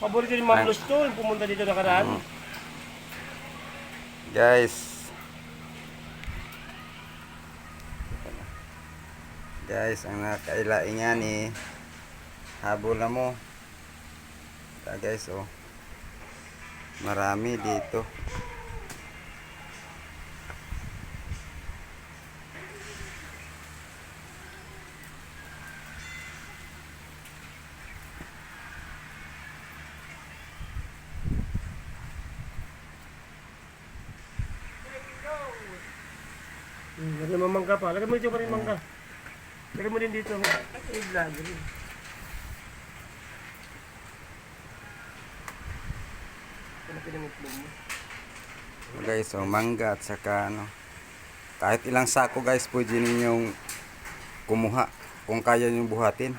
Paborito ni Ma'am Luz to, yung pumunta dito nakaraan. Guys, ang nakailain nga ni habol na mo. Guys, oh. Marami dito. Lagyan mo mangga pa. Lagyan mo dito pa rin mangga. Lagyan mo din dito. Ay, vlog rin. Ano pinangitlog mo? Guys, so mangga at saka ano, kahit ilang sako guys pwede ninyong kumuha kung kaya nyo buhatin.